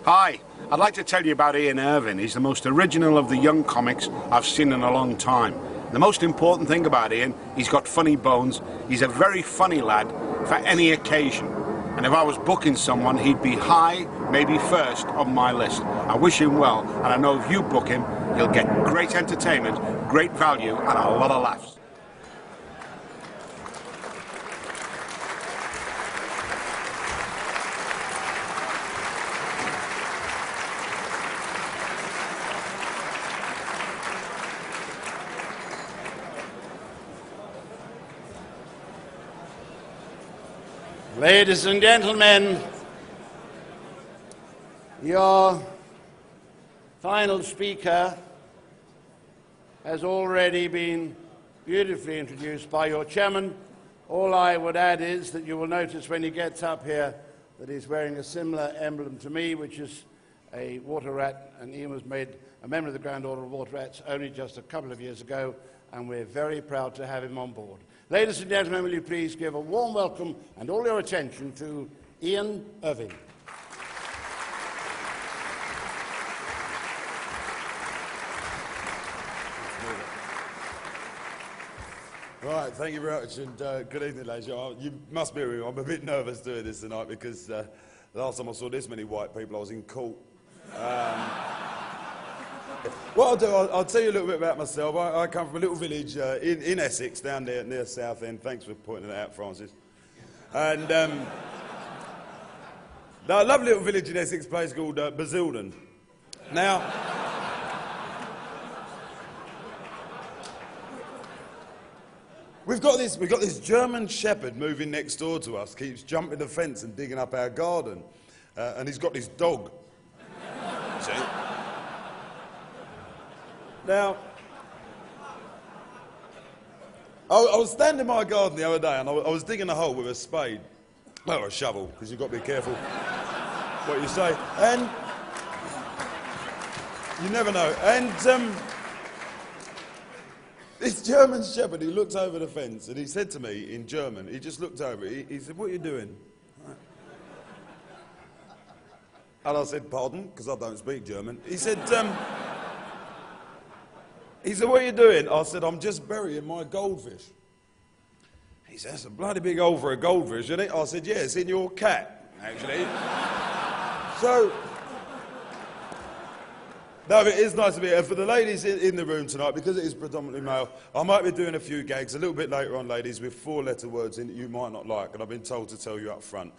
Hi, I'd like to tell you about Ian Irving. He's the most original of the young comics I've seen in a long time. The most important thing about Ian, he's got funny bones. He's a very funny lad for any occasion. And if I was booking someone, he'd be high, maybe first on my list. I wish him well, and I know if you book him, you'll get great entertainment, great value, and a lot of laughs. Ladies and gentlemen, your final speaker has already been beautifully introduced by your chairman. All I would add is that you will notice when he gets up here that he's wearing a similar emblem to me, which is a water rat, and Ian was made a member of the Grand Order of Water Rats only just a couple of years ago, and we're very proud to have him on board. Ladies and gentlemen, will you please give a warm welcome and all your attention to Ian Irving. Right, thank you very much, and good evening, ladies. You must be with me. I'm a bit nervous doing this tonight because the last time I saw this many white people, I was in court. What I'll do, I'll tell you a little bit about myself. I come from a little village in Essex, down there near Southend. Thanks for pointing that out, Francis. And a lovely little village in Essex, place called Basildon. Now, we've got this German shepherd moving next door to us. Keeps jumping the fence and digging up our garden, and he's got this dog. See? Now, I was standing in my garden the other day and I was digging a hole with a spade. Well, a shovel, because you've got to be careful what you say. And you never know. And this German shepherd, he looked over the fence and he said to me in German, he just looked over, he said, "What are you doing?" And I said, "Pardon?" because I don't speak German. He said, "What are you doing?" I said, "I'm just burying my goldfish." He said, "That's a bloody big hole for a goldfish, isn't it?" I said, "Yeah, it's in your cat, actually." So, no, it is nice to be here. For the ladies in the room tonight, because it is predominantly male, I might be doing a few gags a little bit later on, ladies, with four-letter words in that you might not like, and I've been told to tell you up front.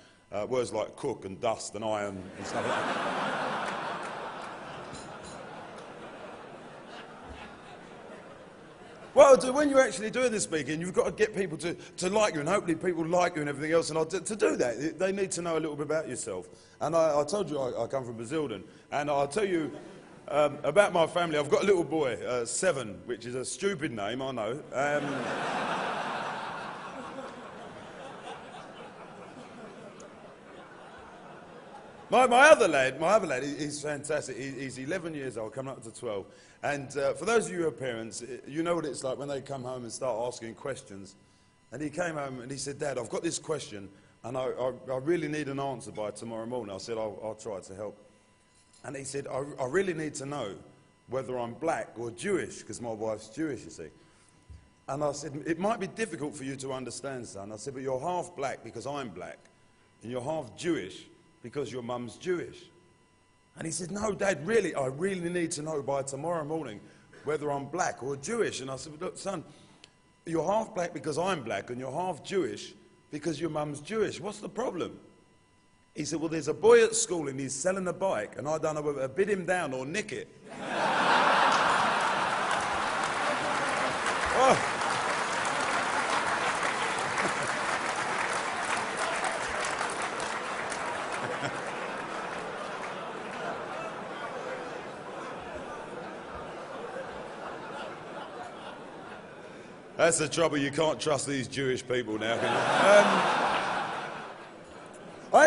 Words like cook and dust and iron and stuff like that. Well, when you're actually doing this speaking, you've got to get people to like you, and hopefully people like you and everything else. And to do that, they need to know a little bit about yourself. And I told you I come from Basildon, and I'll tell you about my family. I've got a little boy, 7, which is a stupid name, I know. My other lad, he's fantastic. He's 11 years old, coming up to 12. And for those of you who are parents, you know what it's like when they come home and start asking questions. And he came home and he said, "Dad, I've got this question, and I really need an answer by tomorrow morning." I said, I'll try to help. And he said, I really need to know whether I'm black or Jewish, because my wife's Jewish, you see. And I said, "It might be difficult for you to understand, son." I said, "But you're half black because I'm black, and you're half Jewish because your mum's Jewish." And he said, "No, Dad, really, I really need to know by tomorrow morning whether I'm black or Jewish." And I said, "Look, son, you're half black because I'm black, and you're half Jewish because your mum's Jewish. What's the problem?" He said, "Well, there's a boy at school and he's selling a bike, and I don't know whether to bid him down or nick it." Oh. That's the trouble, you can't trust these Jewish people now, can you? I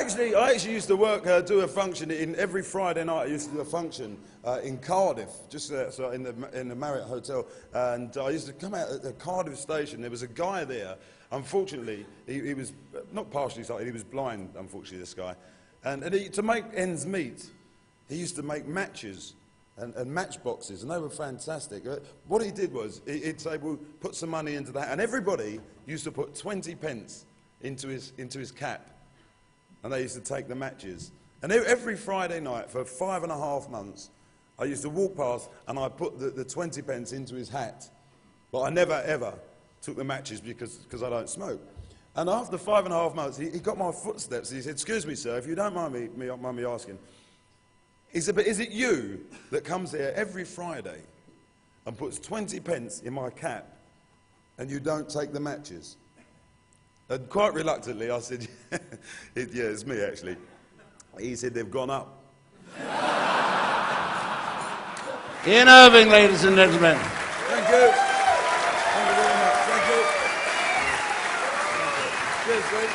actually used to work, do a function every Friday night. I used to do a function in Cardiff, just so in the Marriott Hotel, and I used to come out at the Cardiff station. There was a guy there. Unfortunately, he was not partially sighted. He was blind. Unfortunately, this guy, and to make ends meet, he used to make matches and matchboxes, and they were fantastic. What he did was, he'd say, well, put some money into that, and everybody used to put 20 pence into his cap, and they used to take the matches. And every Friday night for 5.5 months, I used to walk past and I'd put the 20 pence into his hat. But I never, ever took the matches because I don't smoke. And after 5.5 months, he got my footsteps. He said, excuse me, sir, if you don't mind me asking, he said, but is it you that comes here every Friday and puts 20 pence in my cap and you don't take the matches? And quite reluctantly, I said, yeah, it's me, actually. He said, they've gone up. Ian Irving, ladies and gentlemen. Thank you. Thank you very much. Thank you. Cheers, sweet.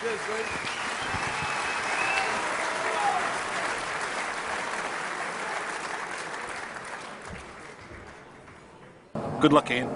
Cheers, sweet. Good luck, Ian.